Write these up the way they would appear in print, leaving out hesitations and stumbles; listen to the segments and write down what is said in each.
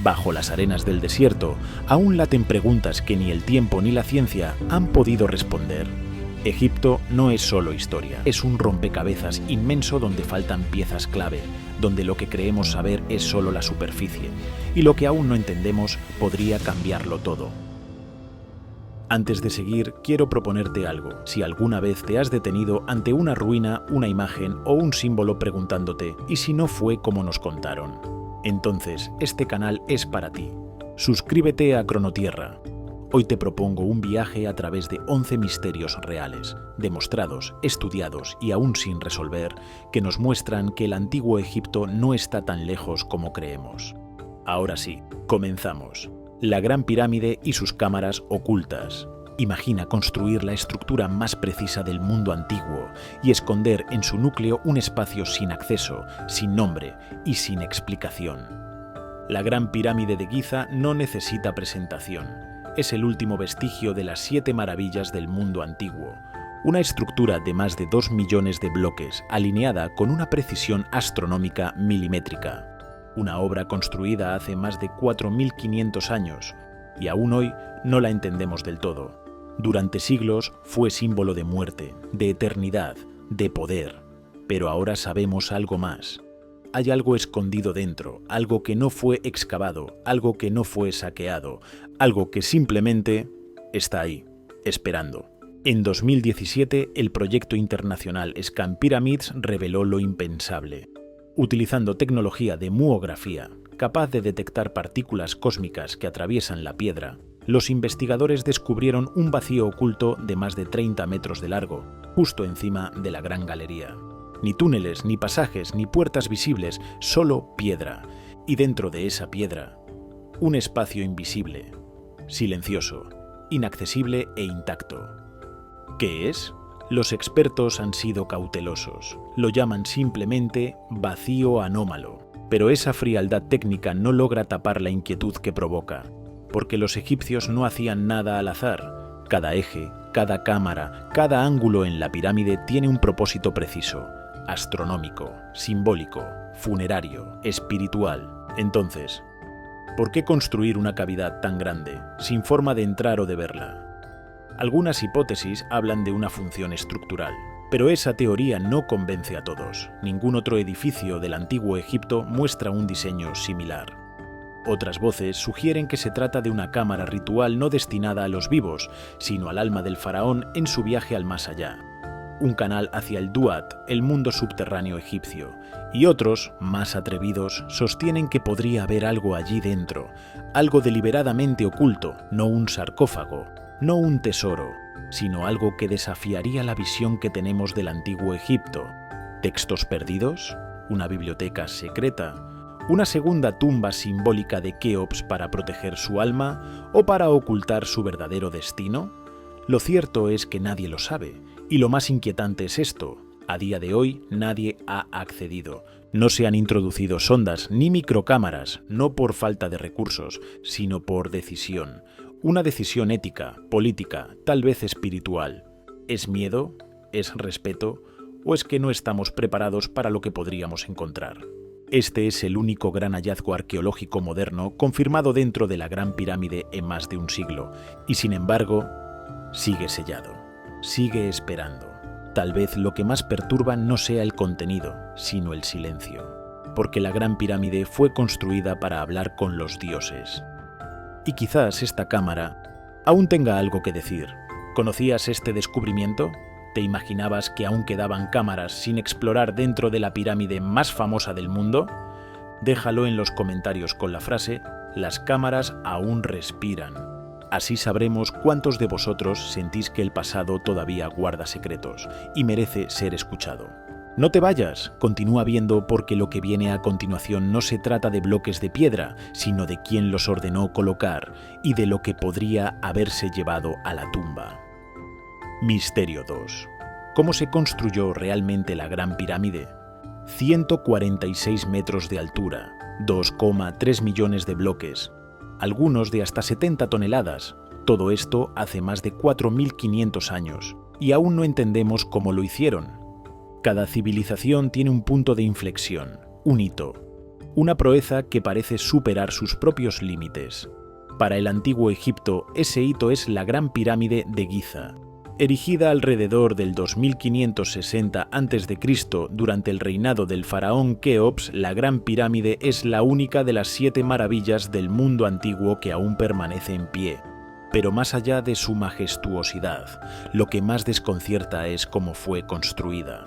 Bajo las arenas del desierto, aún laten preguntas que ni el tiempo ni la ciencia han podido responder. Egipto no es solo historia, es un rompecabezas inmenso donde faltan piezas clave, donde lo que creemos saber es solo la superficie, y lo que aún no entendemos podría cambiarlo todo. Antes de seguir, quiero proponerte algo. Si alguna vez te has detenido ante una ruina, una imagen o un símbolo preguntándote ¿y si no fue como nos contaron? Entonces, este canal es para ti. Suscríbete a Cronotierra. Hoy te propongo un viaje a través de 11 misterios reales, demostrados, estudiados y aún sin resolver, que nos muestran que el antiguo Egipto no está tan lejos como creemos. Ahora sí, comenzamos. La Gran Pirámide y sus cámaras ocultas. Imagina construir la estructura más precisa del mundo antiguo y esconder en su núcleo un espacio sin acceso, sin nombre y sin explicación. La Gran Pirámide de Giza no necesita presentación. Es el último vestigio de las 7 maravillas del mundo antiguo. Una estructura de más de 2 millones de bloques, alineada con una precisión astronómica milimétrica. Una obra construida hace más de 4.500 años, y aún hoy no la entendemos del todo. Durante siglos fue símbolo de muerte, de eternidad, de poder. Pero ahora sabemos algo más. Hay algo escondido dentro, algo que no fue excavado, algo que no fue saqueado, algo que simplemente está ahí, esperando. En 2017, el proyecto internacional Scan Pyramids reveló lo impensable. Utilizando tecnología de muografía, capaz de detectar partículas cósmicas que atraviesan la piedra, los investigadores descubrieron un vacío oculto de más de 30 metros de largo, justo encima de la Gran Galería. Ni túneles, ni pasajes, ni puertas visibles, solo piedra. Y dentro de esa piedra, un espacio invisible, silencioso, inaccesible e intacto. ¿Qué es? Los expertos han sido cautelosos. Lo llaman simplemente vacío anómalo. Pero esa frialdad técnica no logra tapar la inquietud que provoca, porque los egipcios no hacían nada al azar. Cada eje, cada cámara, cada ángulo en la pirámide tiene un propósito preciso: astronómico, simbólico, funerario, espiritual. Entonces, ¿por qué construir una cavidad tan grande, sin forma de entrar o de verla? Algunas hipótesis hablan de una función estructural, pero esa teoría no convence a todos. Ningún otro edificio del antiguo Egipto muestra un diseño similar. Otras voces sugieren que se trata de una cámara ritual no destinada a los vivos, sino al alma del faraón en su viaje al más allá. Un canal hacia el Duat, el mundo subterráneo egipcio. Y otros, más atrevidos, sostienen que podría haber algo allí dentro, algo deliberadamente oculto, no un sarcófago, no un tesoro, sino algo que desafiaría la visión que tenemos del antiguo Egipto. ¿Textos perdidos? ¿Una biblioteca secreta? ¿Una segunda tumba simbólica de Keops para proteger su alma o para ocultar su verdadero destino? Lo cierto es que nadie lo sabe, y lo más inquietante es esto: a día de hoy nadie ha accedido. No se han introducido sondas ni microcámaras, no por falta de recursos, sino por decisión. Una decisión ética, política, tal vez espiritual. ¿Es miedo? ¿Es respeto? ¿O es que no estamos preparados para lo que podríamos encontrar? Este es el único gran hallazgo arqueológico moderno confirmado dentro de la Gran Pirámide en más de un siglo, y sin embargo, sigue sellado, sigue esperando. Tal vez lo que más perturba no sea el contenido, sino el silencio, porque la Gran Pirámide fue construida para hablar con los dioses. Y quizás esta cámara aún tenga algo que decir. ¿Conocías este descubrimiento? ¿Te imaginabas que aún quedaban cámaras sin explorar dentro de la pirámide más famosa del mundo? Déjalo en los comentarios con la frase «Las cámaras aún respiran». Así sabremos cuántos de vosotros sentís que el pasado todavía guarda secretos y merece ser escuchado. No te vayas, continúa viendo, porque lo que viene a continuación no se trata de bloques de piedra, sino de quién los ordenó colocar y de lo que podría haberse llevado a la tumba. Misterio 2. ¿Cómo se construyó realmente la Gran Pirámide? 146 metros de altura, 2,3 millones de bloques, algunos de hasta 70 toneladas. Todo esto hace más de 4.500 años, y aún no entendemos cómo lo hicieron. Cada civilización tiene un punto de inflexión, un hito. una proeza que parece superar sus propios límites. Para el antiguo Egipto, ese hito es la Gran Pirámide de Giza. Erigida alrededor del 2560 a.C. durante el reinado del faraón Keops, la Gran Pirámide es la única de las 7 maravillas del mundo antiguo que aún permanece en pie. Pero más allá de su majestuosidad, lo que más desconcierta es cómo fue construida.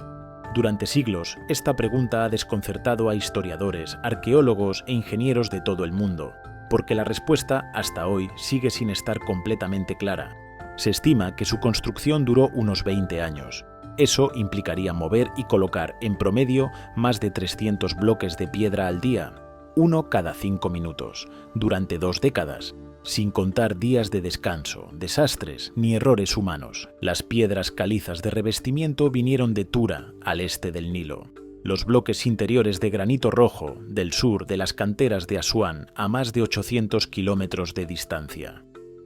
Durante siglos, esta pregunta ha desconcertado a historiadores, arqueólogos e ingenieros de todo el mundo, porque la respuesta, hasta hoy, sigue sin estar completamente clara. Se estima que su construcción duró unos 20 años. Eso implicaría mover y colocar en promedio más de 300 bloques de piedra al día, uno cada 5 minutos, durante 2 décadas, sin contar días de descanso, desastres ni errores humanos. Las piedras calizas de revestimiento vinieron de Tura, al este del Nilo. Los bloques interiores de granito rojo, del sur de las canteras de Asuán, a más de 800 kilómetros de distancia.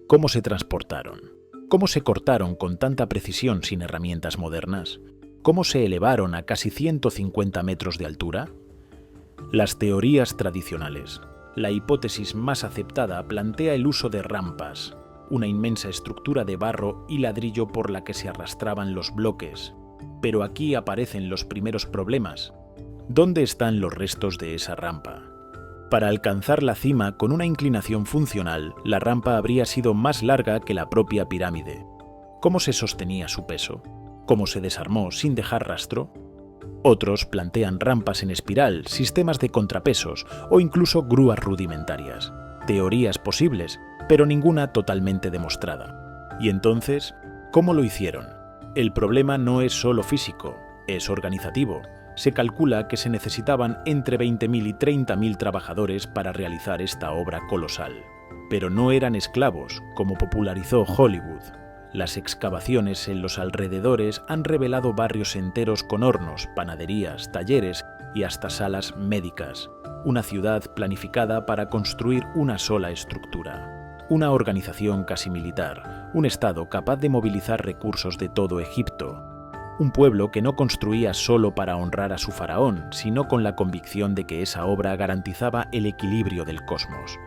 ¿Cómo se transportaron? ¿Cómo se cortaron con tanta precisión sin herramientas modernas? ¿Cómo se elevaron a casi 150 metros de altura? Las teorías tradicionales. La hipótesis más aceptada plantea el uso de rampas, una inmensa estructura de barro y ladrillo por la que se arrastraban los bloques. Pero aquí aparecen los primeros problemas. ¿Dónde están los restos de esa rampa? Para alcanzar la cima con una inclinación funcional, la rampa habría sido más larga que la propia pirámide. ¿Cómo se sostenía su peso? ¿Cómo se desarmó sin dejar rastro? Otros plantean rampas en espiral, sistemas de contrapesos o incluso grúas rudimentarias. Teorías posibles, pero ninguna totalmente demostrada. ¿Y entonces, cómo lo hicieron? El problema no es solo físico, es organizativo. Se calcula que se necesitaban entre 20.000 y 30.000 trabajadores para realizar esta obra colosal. Pero no eran esclavos, como popularizó Hollywood. Las excavaciones en los alrededores han revelado barrios enteros con hornos, panaderías, talleres y hasta salas médicas. Una ciudad planificada para construir una sola estructura. Una organización casi militar, un estado capaz de movilizar recursos de todo Egipto. Un pueblo que no construía solo para honrar a su faraón, sino con la convicción de que esa obra garantizaba el equilibrio del cosmos.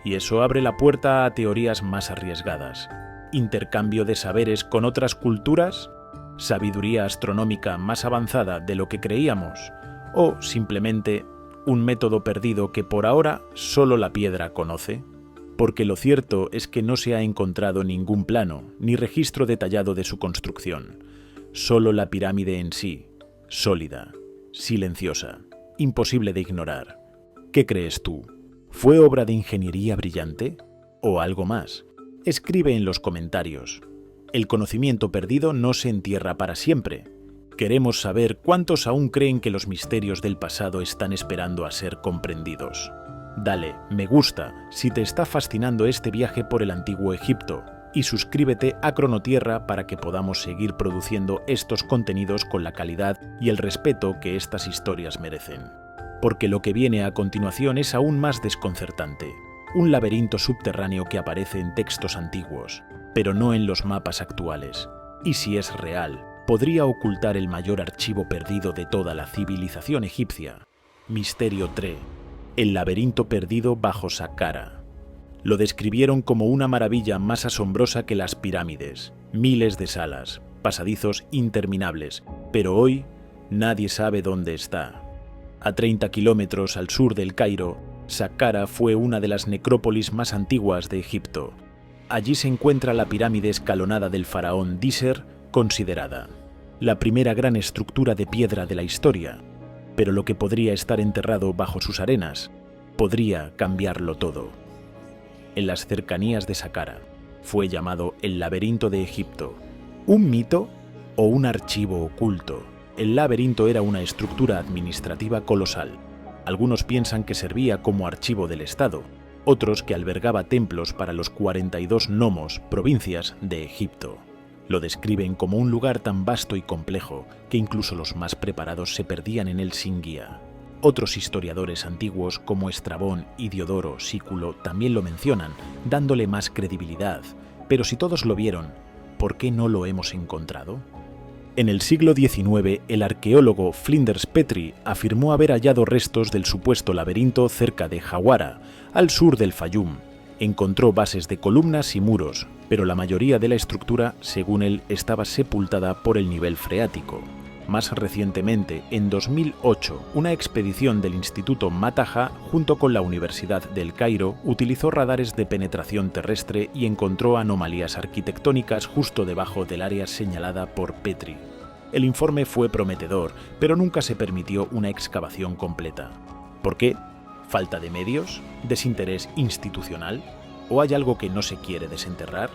Y eso abre la puerta a teorías más arriesgadas. ¿Intercambio de saberes con otras culturas? ¿Sabiduría astronómica más avanzada de lo que creíamos? ¿O simplemente un método perdido que por ahora solo la piedra conoce? Porque lo cierto es que no se ha encontrado ningún plano ni registro detallado de su construcción. Solo la pirámide en sí, sólida, silenciosa, imposible de ignorar. ¿Qué crees tú? ¿Fue obra de ingeniería brillante? ¿O algo más? Escribe en los comentarios. El conocimiento perdido no se entierra para siempre. Queremos saber cuántos aún creen que los misterios del pasado están esperando a ser comprendidos. Dale me gusta si te está fascinando este viaje por el antiguo Egipto. Y suscríbete a Cronotierra para que podamos seguir produciendo estos contenidos con la calidad y el respeto que estas historias merecen. Porque lo que viene a continuación es aún más desconcertante. Un laberinto subterráneo que aparece en textos antiguos, pero no en los mapas actuales. Y si es real, podría ocultar el mayor archivo perdido de toda la civilización egipcia. Misterio 3. El laberinto perdido bajo Saqqara. Lo describieron como una maravilla más asombrosa que las pirámides. Miles de salas, pasadizos interminables, pero hoy nadie sabe dónde está. A 30 kilómetros al sur del Cairo, Saqqara fue una de las necrópolis más antiguas de Egipto. Allí se encuentra la pirámide escalonada del faraón Dişer, considerada la primera gran estructura de piedra de la historia, pero lo que podría estar enterrado bajo sus arenas podría cambiarlo todo. En las cercanías de Saqqara fue llamado el laberinto de Egipto. ¿Un mito o un archivo oculto? El laberinto era una estructura administrativa colosal. Algunos piensan que servía como archivo del Estado, otros que albergaba templos para los 42 nomos, provincias de Egipto. Lo describen como un lugar tan vasto y complejo que incluso los más preparados se perdían en él sin guía. Otros historiadores antiguos como Estrabón y Diodoro Sículo también lo mencionan, dándole más credibilidad. Pero si todos lo vieron, ¿por qué no lo hemos encontrado? En el siglo XIX, el arqueólogo Flinders Petrie afirmó haber hallado restos del supuesto laberinto cerca de Jawara, al sur del Fayum. Encontró bases de columnas y muros, pero la mayoría de la estructura, según él, estaba sepultada por el nivel freático. Más recientemente, en 2008, una expedición del Instituto Mataha, junto con la Universidad del Cairo, utilizó radares de penetración terrestre y encontró anomalías arquitectónicas justo debajo del área señalada por Petrie. El informe fue prometedor, pero nunca se permitió una excavación completa. ¿Por qué? ¿Falta de medios? ¿Desinterés institucional? ¿O hay algo que no se quiere desenterrar?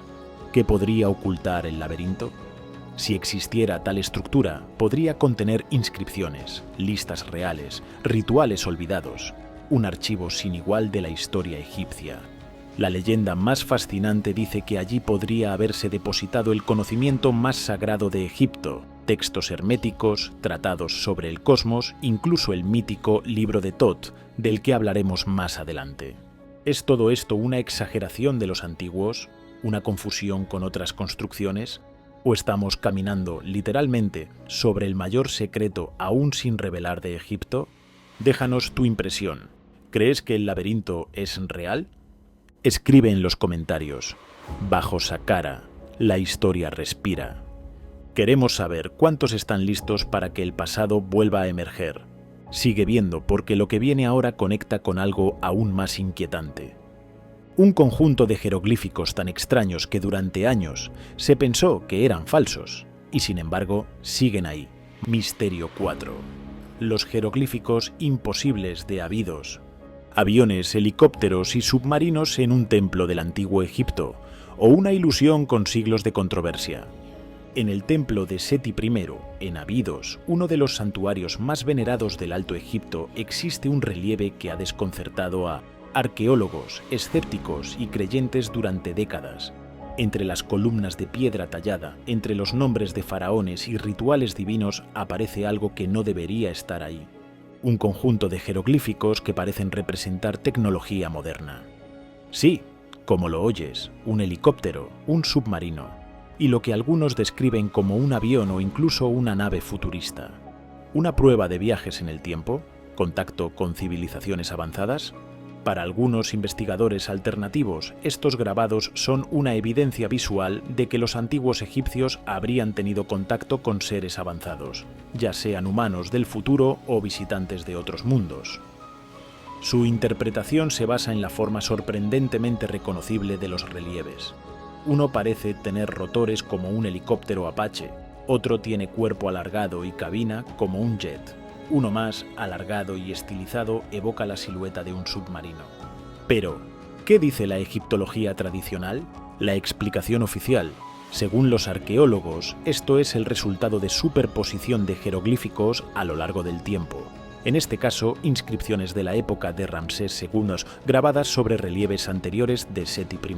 ¿Qué podría ocultar el laberinto? Si existiera tal estructura, podría contener inscripciones, listas reales, rituales olvidados, un archivo sin igual de la historia egipcia. La leyenda más fascinante dice que allí podría haberse depositado el conocimiento más sagrado de Egipto, textos herméticos, tratados sobre el cosmos, incluso el mítico Libro de Tot, del que hablaremos más adelante. ¿Es todo esto una exageración de los antiguos? ¿Una confusión con otras construcciones? ¿O estamos caminando, literalmente, sobre el mayor secreto aún sin revelar de Egipto? Déjanos tu impresión. ¿Crees que el laberinto es real? Escribe en los comentarios. Bajo Saqqara, la historia respira. Queremos saber cuántos están listos para que el pasado vuelva a emerger. Sigue viendo, porque lo que viene ahora conecta con algo aún más inquietante. Un conjunto de jeroglíficos tan extraños que durante años se pensó que eran falsos, y sin embargo siguen ahí. Misterio 4. Los jeroglíficos imposibles de Abidos. Aviones, helicópteros y submarinos en un templo del antiguo Egipto, o una ilusión con siglos de controversia. En el templo de Seti I, en Abidos, uno de los santuarios más venerados del Alto Egipto, existe un relieve que ha desconcertado a arqueólogos, escépticos y creyentes durante décadas. Entre las columnas de piedra tallada, entre los nombres de faraones y rituales divinos, aparece algo que no debería estar ahí. Un conjunto de jeroglíficos que parecen representar tecnología moderna. Sí, como lo oyes, un helicóptero, un submarino, y lo que algunos describen como un avión o incluso una nave futurista. ¿Una prueba de viajes en el tiempo? ¿Contacto con civilizaciones avanzadas? Para algunos investigadores alternativos, estos grabados son una evidencia visual de que los antiguos egipcios habrían tenido contacto con seres avanzados, ya sean humanos del futuro o visitantes de otros mundos. Su interpretación se basa en la forma sorprendentemente reconocible de los relieves. Uno parece tener rotores como un helicóptero Apache, otro tiene cuerpo alargado y cabina como un jet. Uno más, alargado y estilizado, evoca la silueta de un submarino. Pero, ¿qué dice la egiptología tradicional? La explicación oficial. Según los arqueólogos, esto es el resultado de superposición de jeroglíficos a lo largo del tiempo. En este caso, inscripciones de la época de Ramsés II grabadas sobre relieves anteriores de Seti I.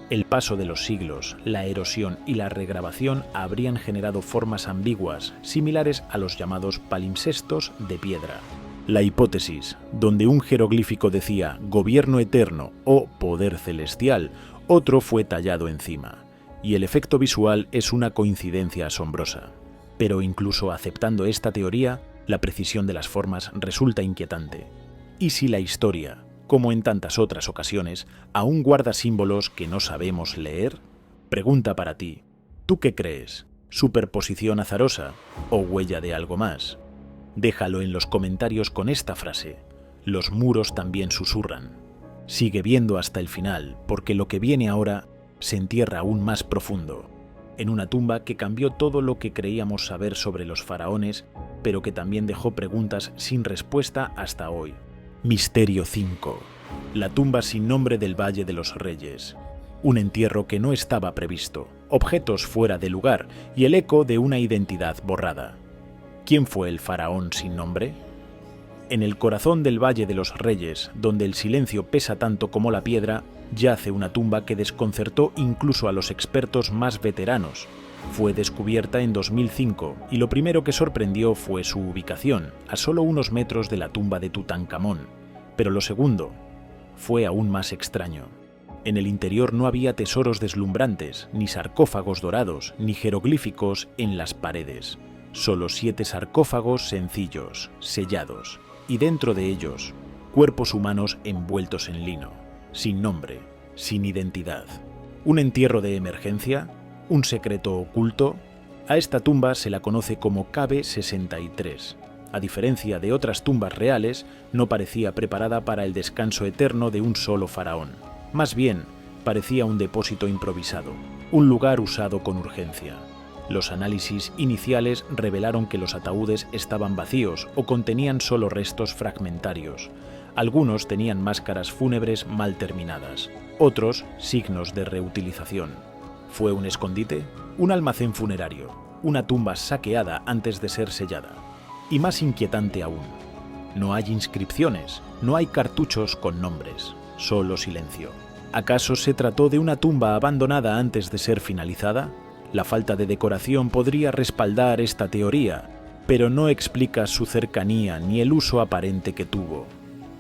El paso de los siglos, la erosión y la regrabación habrían generado formas ambiguas, similares a los llamados palimpsestos de piedra. La hipótesis, donde un jeroglífico decía «gobierno eterno» o «poder celestial», otro fue tallado encima. Y el efecto visual es una coincidencia asombrosa. Pero incluso aceptando esta teoría, la precisión de las formas resulta inquietante. ¿Y si la historia, como en tantas otras ocasiones, aún guarda símbolos que no sabemos leer? Pregunta para ti. ¿Tú qué crees? ¿Superposición azarosa o huella de algo más? Déjalo en los comentarios con esta frase. Los muros también susurran. Sigue viendo hasta el final, porque lo que viene ahora se entierra aún más profundo, en una tumba que cambió todo lo que creíamos saber sobre los faraones, pero que también dejó preguntas sin respuesta hasta hoy. Misterio 5. La tumba sin nombre del Valle de los Reyes. Un entierro que no estaba previsto, objetos fuera de lugar y el eco de una identidad borrada. ¿Quién fue el faraón sin nombre? En el corazón del Valle de los Reyes, donde el silencio pesa tanto como la piedra, yace una tumba que desconcertó incluso a los expertos más veteranos. Fue descubierta en 2005 y lo primero que sorprendió fue su ubicación, a solo unos metros de la tumba de Tutankamón. Pero lo segundo fue aún más extraño. En el interior no había tesoros deslumbrantes, ni sarcófagos dorados, ni jeroglíficos en las paredes. Solo 7 sarcófagos sencillos, sellados, y dentro de ellos, cuerpos humanos envueltos en lino, sin nombre, sin identidad. ¿Un entierro de emergencia? ¿Un secreto oculto? A esta tumba se la conoce como KB63. A diferencia de otras tumbas reales, no parecía preparada para el descanso eterno de un solo faraón. Más bien, parecía un depósito improvisado, un lugar usado con urgencia. Los análisis iniciales revelaron que los ataúdes estaban vacíos o contenían solo restos fragmentarios. Algunos tenían máscaras fúnebres mal terminadas, otros signos de reutilización. ¿Fue un escondite? ¿Un almacén funerario? ¿Una tumba saqueada antes de ser sellada? Y más inquietante aún, no hay inscripciones, no hay cartuchos con nombres, solo silencio. ¿Acaso se trató de una tumba abandonada antes de ser finalizada? La falta de decoración podría respaldar esta teoría, pero no explica su cercanía ni el uso aparente que tuvo.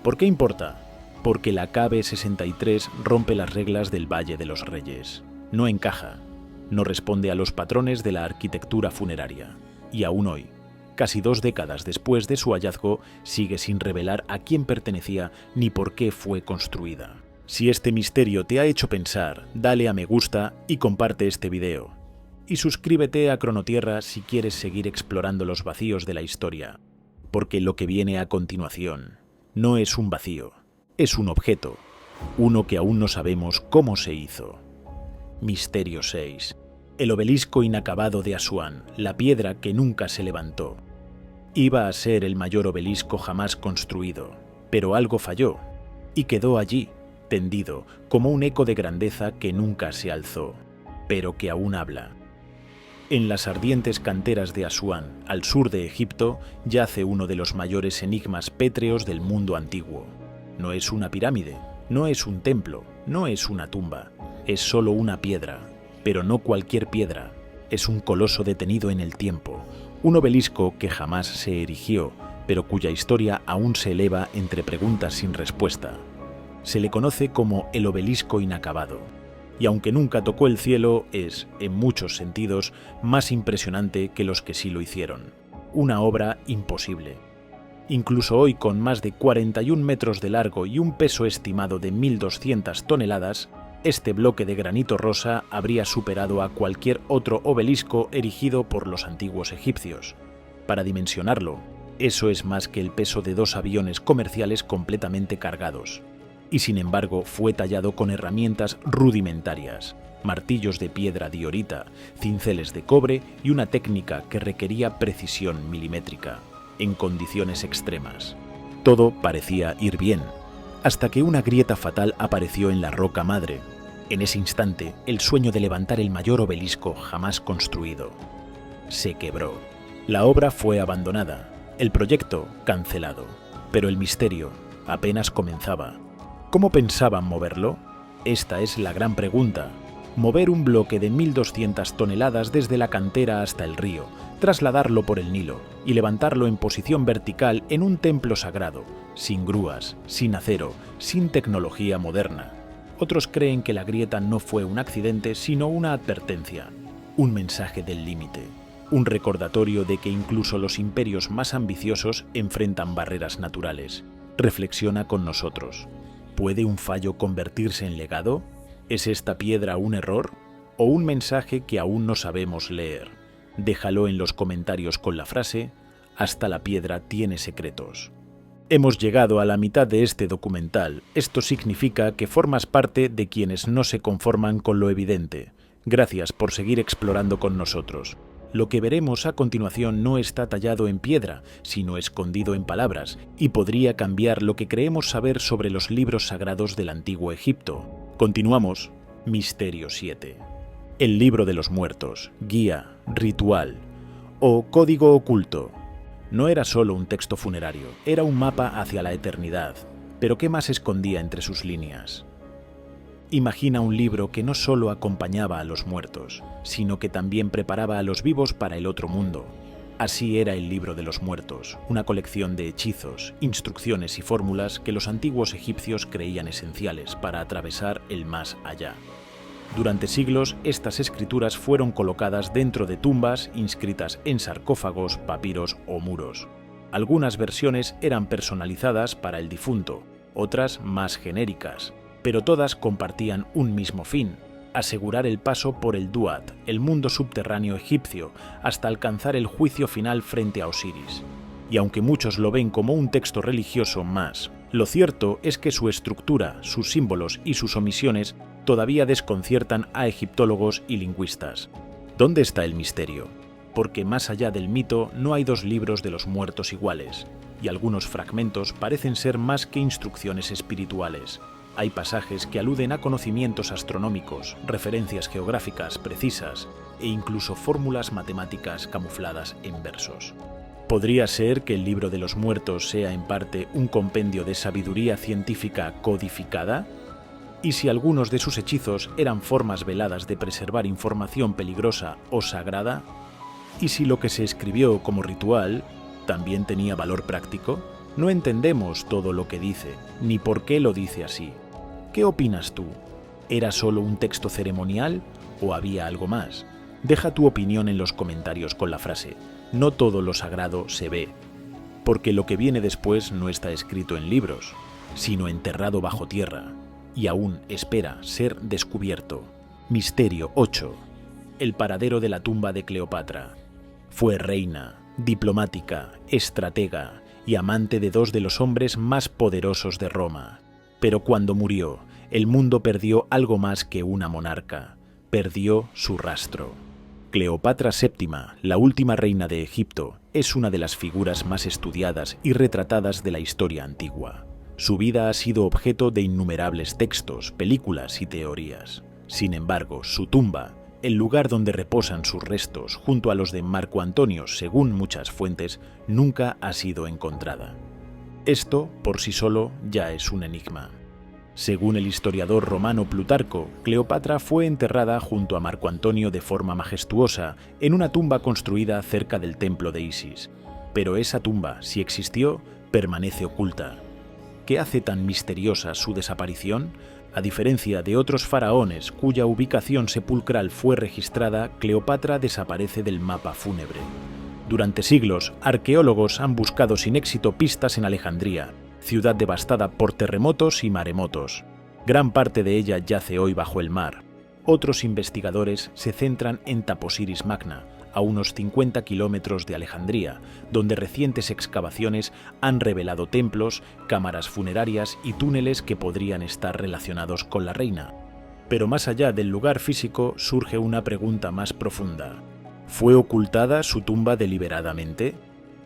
¿Por qué importa? Porque la KB63 rompe las reglas del Valle de los Reyes. No encaja, no responde a los patrones de la arquitectura funeraria. Y aún hoy, casi 2 décadas después de su hallazgo, sigue sin revelar a quién pertenecía ni por qué fue construida. Si este misterio te ha hecho pensar, dale a me gusta y comparte este video. Y suscríbete a Cronotierra si quieres seguir explorando los vacíos de la historia, porque lo que viene a continuación no es un vacío, es un objeto, uno que aún no sabemos cómo se hizo. Misterio 6. El obelisco inacabado de Asuán, la piedra que nunca se levantó. Iba a ser el mayor obelisco jamás construido, pero algo falló, y quedó allí, tendido, como un eco de grandeza que nunca se alzó, pero que aún habla. En las ardientes canteras de Asuán, al sur de Egipto, yace uno de los mayores enigmas pétreos del mundo antiguo. No es una pirámide, no es un templo, no es una tumba, es solo una piedra, pero no cualquier piedra, es un coloso detenido en el tiempo, un obelisco que jamás se erigió, pero cuya historia aún se eleva entre preguntas sin respuesta. Se le conoce como el obelisco inacabado. Y aunque nunca tocó el cielo, es, en muchos sentidos, más impresionante que los que sí lo hicieron. Una obra imposible. Incluso hoy, con más de 41 metros de largo y un peso estimado de 1.200 toneladas, este bloque de granito rosa habría superado a cualquier otro obelisco erigido por los antiguos egipcios. Para dimensionarlo, eso es más que el peso de 2 aviones comerciales completamente cargados. Y sin embargo fue tallado con herramientas rudimentarias, martillos de piedra diorita, cinceles de cobre y una técnica que requería precisión milimétrica, en condiciones extremas. Todo parecía ir bien, hasta que una grieta fatal apareció en la roca madre. En ese instante, el sueño de levantar el mayor obelisco jamás construido se quebró. La obra fue abandonada, el proyecto cancelado, pero el misterio apenas comenzaba. ¿Cómo pensaban moverlo? Esta es la gran pregunta. Mover un bloque de 1.200 toneladas desde la cantera hasta el río, trasladarlo por el Nilo y levantarlo en posición vertical en un templo sagrado, sin grúas, sin acero, sin tecnología moderna. Otros creen que la grieta no fue un accidente, sino una advertencia, un mensaje del límite, un recordatorio de que incluso los imperios más ambiciosos enfrentan barreras naturales. Reflexiona con nosotros. ¿Puede un fallo convertirse en legado? ¿Es esta piedra un error? ¿O un mensaje que aún no sabemos leer? Déjalo en los comentarios con la frase «Hasta la piedra tiene secretos». Hemos llegado a la mitad de este documental. Esto significa que formas parte de quienes no se conforman con lo evidente. Gracias por seguir explorando con nosotros. Lo que veremos a continuación no está tallado en piedra, sino escondido en palabras, y podría cambiar lo que creemos saber sobre los libros sagrados del antiguo Egipto. Continuamos. Misterio 7. El libro de los muertos, guía, ritual o código oculto. No era solo un texto funerario, era un mapa hacia la eternidad. Pero ¿qué más escondía entre sus líneas? Imagina un libro que no solo acompañaba a los muertos, sino que también preparaba a los vivos para el otro mundo. Así era el Libro de los Muertos, una colección de hechizos, instrucciones y fórmulas que los antiguos egipcios creían esenciales para atravesar el más allá. Durante siglos, estas escrituras fueron colocadas dentro de tumbas inscritas en sarcófagos, papiros o muros. Algunas versiones eran personalizadas para el difunto, otras más genéricas, pero todas compartían un mismo fin: asegurar el paso por el Duat, el mundo subterráneo egipcio, hasta alcanzar el juicio final frente a Osiris. Y aunque muchos lo ven como un texto religioso más, lo cierto es que su estructura, sus símbolos y sus omisiones todavía desconciertan a egiptólogos y lingüistas. ¿Dónde está el misterio? Porque más allá del mito no hay dos libros de los muertos iguales, y algunos fragmentos parecen ser más que instrucciones espirituales. Hay pasajes que aluden a conocimientos astronómicos, referencias geográficas precisas e incluso fórmulas matemáticas camufladas en versos. ¿Podría ser que el Libro de los Muertos sea en parte un compendio de sabiduría científica codificada? ¿Y si algunos de sus hechizos eran formas veladas de preservar información peligrosa o sagrada? ¿Y si lo que se escribió como ritual también tenía valor práctico? No entendemos todo lo que dice, ni por qué lo dice así. ¿Qué opinas tú? ¿Era solo un texto ceremonial o había algo más? Deja tu opinión en los comentarios con la frase: no todo lo sagrado se ve, porque lo que viene después no está escrito en libros, sino enterrado bajo tierra, y aún espera ser descubierto. Misterio 8. El paradero de la tumba de Cleopatra. Fue reina, diplomática, estratega y amante de dos de los hombres más poderosos de Roma. Pero cuando murió, el mundo perdió algo más que una monarca. Perdió su rastro. Cleopatra VII, la última reina de Egipto, es una de las figuras más estudiadas y retratadas de la historia antigua. Su vida ha sido objeto de innumerables textos, películas y teorías. Sin embargo, su tumba, el lugar donde reposan sus restos junto a los de Marco Antonio, según muchas fuentes, nunca ha sido encontrada. Esto, por sí solo, ya es un enigma. Según el historiador romano Plutarco, Cleopatra fue enterrada junto a Marco Antonio de forma majestuosa en una tumba construida cerca del templo de Isis. Pero esa tumba, si existió, permanece oculta. ¿Qué hace tan misteriosa su desaparición? A diferencia de otros faraones cuya ubicación sepulcral fue registrada, Cleopatra desaparece del mapa fúnebre. Durante siglos, arqueólogos han buscado sin éxito pistas en Alejandría, ciudad devastada por terremotos y maremotos. Gran parte de ella yace hoy bajo el mar. Otros investigadores se centran en Taposiris Magna, a unos 50 kilómetros de Alejandría, donde recientes excavaciones han revelado templos, cámaras funerarias y túneles que podrían estar relacionados con la reina. Pero más allá del lugar físico surge una pregunta más profunda. ¿Fue ocultada su tumba deliberadamente?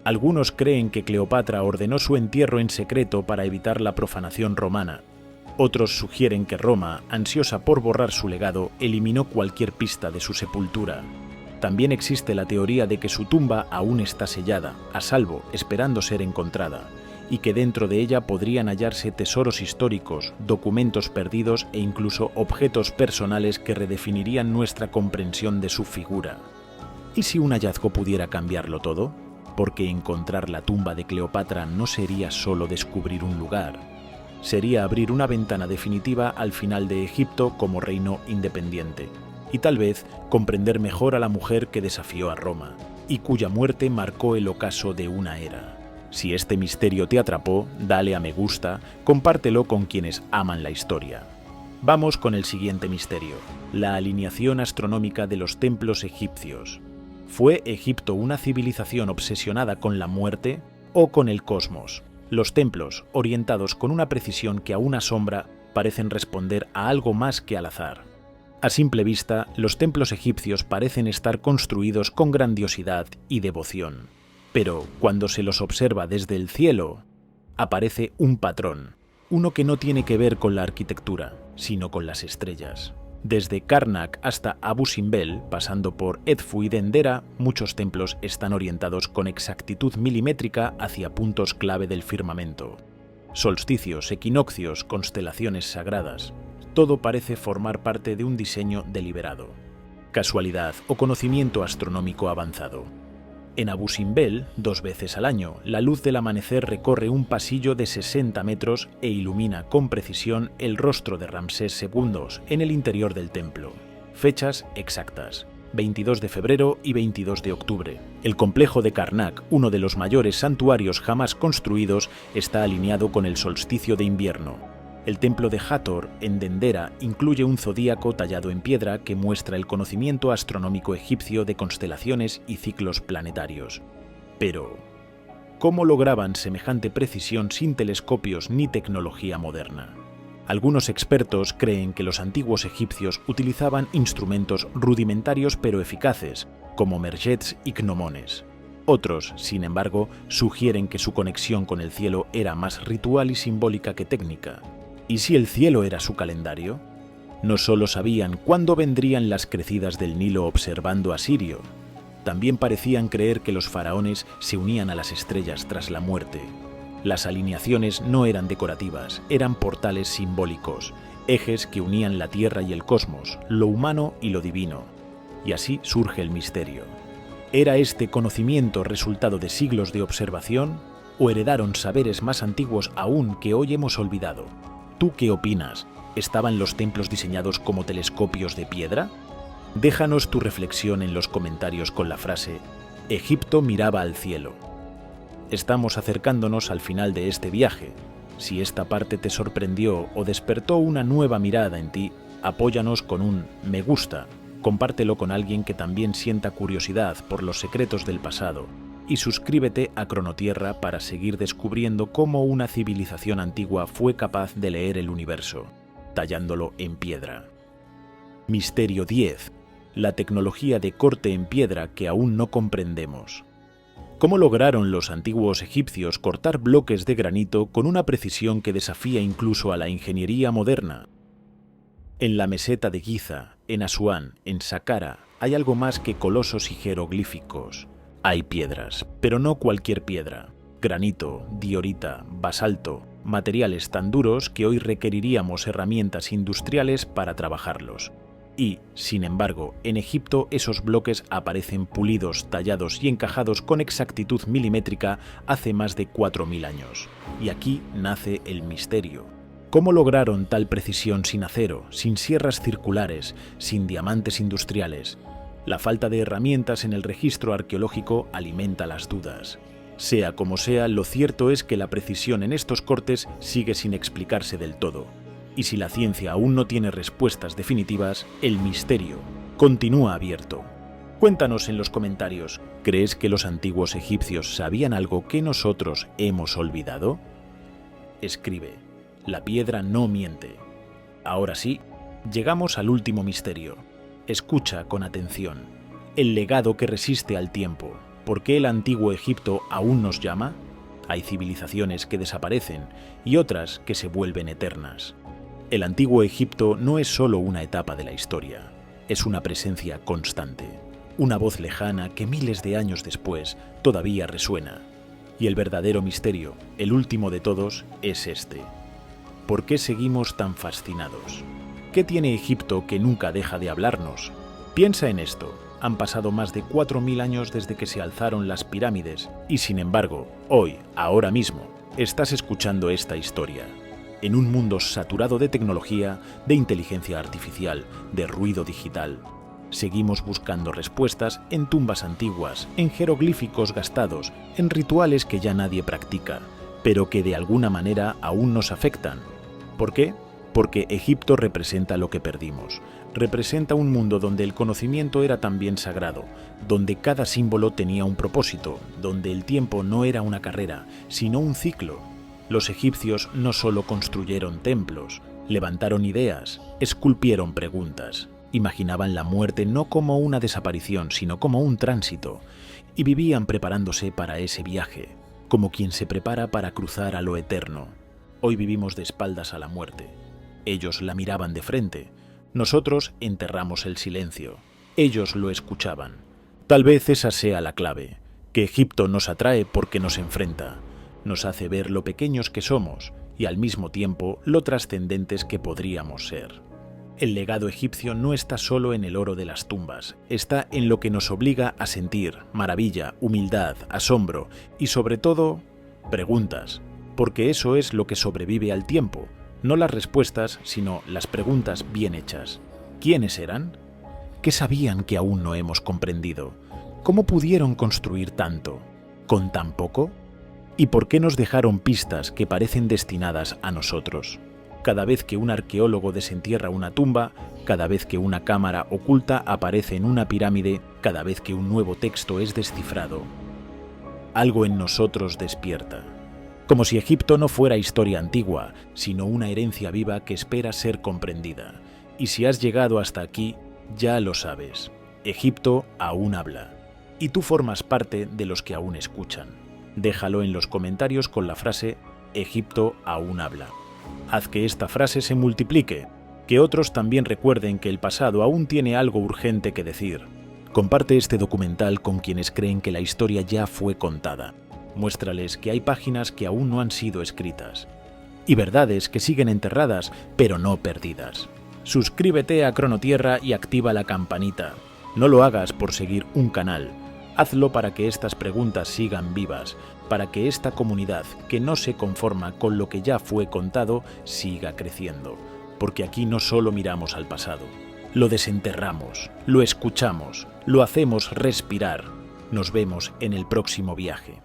Algunos creen que Cleopatra ordenó su entierro en secreto para evitar la profanación romana. Otros sugieren que Roma, ansiosa por borrar su legado, eliminó cualquier pista de su sepultura. También existe la teoría de que su tumba aún está sellada, a salvo, esperando ser encontrada, y que dentro de ella podrían hallarse tesoros históricos, documentos perdidos e incluso objetos personales que redefinirían nuestra comprensión de su figura. ¿Y si un hallazgo pudiera cambiarlo todo? Porque encontrar la tumba de Cleopatra no sería solo descubrir un lugar, sería abrir una ventana definitiva al final de Egipto como reino independiente. Y tal vez comprender mejor a la mujer que desafió a Roma, y cuya muerte marcó el ocaso de una era. Si este misterio te atrapó, dale a me gusta, compártelo con quienes aman la historia. Vamos con el siguiente misterio, la alineación astronómica de los templos egipcios. ¿Fue Egipto una civilización obsesionada con la muerte o con el cosmos? Los templos, orientados con una precisión que aún asombra, parecen responder a algo más que al azar. A simple vista, los templos egipcios parecen estar construidos con grandiosidad y devoción. Pero cuando se los observa desde el cielo, aparece un patrón, uno que no tiene que ver con la arquitectura, sino con las estrellas. Desde Karnak hasta Abu Simbel, pasando por Edfu y Dendera, muchos templos están orientados con exactitud milimétrica hacia puntos clave del firmamento. Solsticios, equinoccios, constelaciones sagradas. Todo parece formar parte de un diseño deliberado. Casualidad o conocimiento astronómico avanzado. En Abu Simbel, 2 veces al año, la luz del amanecer recorre un pasillo de 60 metros e ilumina con precisión el rostro de Ramsés II en el interior del templo. Fechas exactas: 22 de febrero y 22 de octubre. El complejo de Karnak, uno de los mayores santuarios jamás construidos, está alineado con el solsticio de invierno. El templo de Hathor, en Dendera, incluye un zodíaco tallado en piedra que muestra el conocimiento astronómico egipcio de constelaciones y ciclos planetarios. Pero, ¿cómo lograban semejante precisión sin telescopios ni tecnología moderna? Algunos expertos creen que los antiguos egipcios utilizaban instrumentos rudimentarios pero eficaces, como merjets y gnomones. Otros, sin embargo, sugieren que su conexión con el cielo era más ritual y simbólica que técnica. ¿Y si el cielo era su calendario? No solo sabían cuándo vendrían las crecidas del Nilo observando a Sirio, también parecían creer que los faraones se unían a las estrellas tras la muerte. Las alineaciones no eran decorativas, eran portales simbólicos, ejes que unían la tierra y el cosmos, lo humano y lo divino. Y así surge el misterio. ¿Era este conocimiento resultado de siglos de observación o heredaron saberes más antiguos aún que hoy hemos olvidado? ¿Tú qué opinas? ¿Estaban los templos diseñados como telescopios de piedra? Déjanos tu reflexión en los comentarios con la frase «Egipto miraba al cielo». Estamos acercándonos al final de este viaje. Si esta parte te sorprendió o despertó una nueva mirada en ti, apóyanos con un me gusta, compártelo con alguien que también sienta curiosidad por los secretos del pasado y suscríbete a Cronotierra para seguir descubriendo cómo una civilización antigua fue capaz de leer el universo, tallándolo en piedra. Misterio 10. La tecnología de corte en piedra que aún no comprendemos. ¿Cómo lograron los antiguos egipcios cortar bloques de granito con una precisión que desafía incluso a la ingeniería moderna? En la meseta de Giza, en Asuán, en Saqqara, hay algo más que colosos y jeroglíficos. Hay piedras, pero no cualquier piedra. Granito, diorita, basalto, materiales tan duros que hoy requeriríamos herramientas industriales para trabajarlos. Y, sin embargo, en Egipto esos bloques aparecen pulidos, tallados y encajados con exactitud milimétrica hace más de 4000 años. Y aquí nace el misterio. ¿Cómo lograron tal precisión sin acero, sin sierras circulares, sin diamantes industriales? La falta de herramientas en el registro arqueológico alimenta las dudas. Sea como sea, lo cierto es que la precisión en estos cortes sigue sin explicarse del todo. Y si la ciencia aún no tiene respuestas definitivas, el misterio continúa abierto. Cuéntanos en los comentarios, ¿crees que los antiguos egipcios sabían algo que nosotros hemos olvidado? Escribe, la piedra no miente. Ahora sí, llegamos al último misterio. Escucha con atención. El legado que resiste al tiempo. ¿Por qué el antiguo Egipto aún nos llama? Hay civilizaciones que desaparecen y otras que se vuelven eternas. El antiguo Egipto no es solo una etapa de la historia, es una presencia constante, una voz lejana que miles de años después todavía resuena. Y el verdadero misterio, el último de todos, es este. ¿Por qué seguimos tan fascinados? ¿Qué tiene Egipto que nunca deja de hablarnos? Piensa en esto. Han pasado más de 4000 años desde que se alzaron las pirámides y, sin embargo, hoy, ahora mismo, estás escuchando esta historia. En un mundo saturado de tecnología, de inteligencia artificial, de ruido digital, seguimos buscando respuestas en tumbas antiguas, en jeroglíficos gastados, en rituales que ya nadie practica, pero que de alguna manera aún nos afectan. ¿Por qué? Porque Egipto representa lo que perdimos. Representa un mundo donde el conocimiento era también sagrado, donde cada símbolo tenía un propósito, donde el tiempo no era una carrera, sino un ciclo. Los egipcios no solo construyeron templos, levantaron ideas, esculpieron preguntas, imaginaban la muerte no como una desaparición, sino como un tránsito, y vivían preparándose para ese viaje, como quien se prepara para cruzar a lo eterno. Hoy vivimos de espaldas a la muerte. Ellos la miraban de frente. Nosotros enterramos el silencio. Ellos lo escuchaban. Tal vez esa sea la clave, que Egipto nos atrae porque nos enfrenta. Nos hace ver lo pequeños que somos y al mismo tiempo lo trascendentes que podríamos ser. El legado egipcio no está solo en el oro de las tumbas, está en lo que nos obliga a sentir maravilla, humildad, asombro y sobre todo, preguntas, porque eso es lo que sobrevive al tiempo, no las respuestas, sino las preguntas bien hechas. ¿Quiénes eran? ¿Qué sabían que aún no hemos comprendido? ¿Cómo pudieron construir tanto? ¿Con tan poco? ¿Y por qué nos dejaron pistas que parecen destinadas a nosotros? Cada vez que un arqueólogo desentierra una tumba, cada vez que una cámara oculta aparece en una pirámide, cada vez que un nuevo texto es descifrado, algo en nosotros despierta. Como si Egipto no fuera historia antigua, sino una herencia viva que espera ser comprendida. Y si has llegado hasta aquí, ya lo sabes. Egipto aún habla. Y tú formas parte de los que aún escuchan. Déjalo en los comentarios con la frase Egipto aún habla. Haz que esta frase se multiplique, que otros también recuerden que el pasado aún tiene algo urgente que decir. Comparte este documental con quienes creen que la historia ya fue contada. Muéstrales que hay páginas que aún no han sido escritas. Y verdades que siguen enterradas, pero no perdidas. Suscríbete a Cronotierra y activa la campanita. No lo hagas por seguir un canal. Hazlo para que estas preguntas sigan vivas, para que esta comunidad, que no se conforma con lo que ya fue contado, siga creciendo. Porque aquí no solo miramos al pasado, lo desenterramos, lo escuchamos, lo hacemos respirar. Nos vemos en el próximo viaje.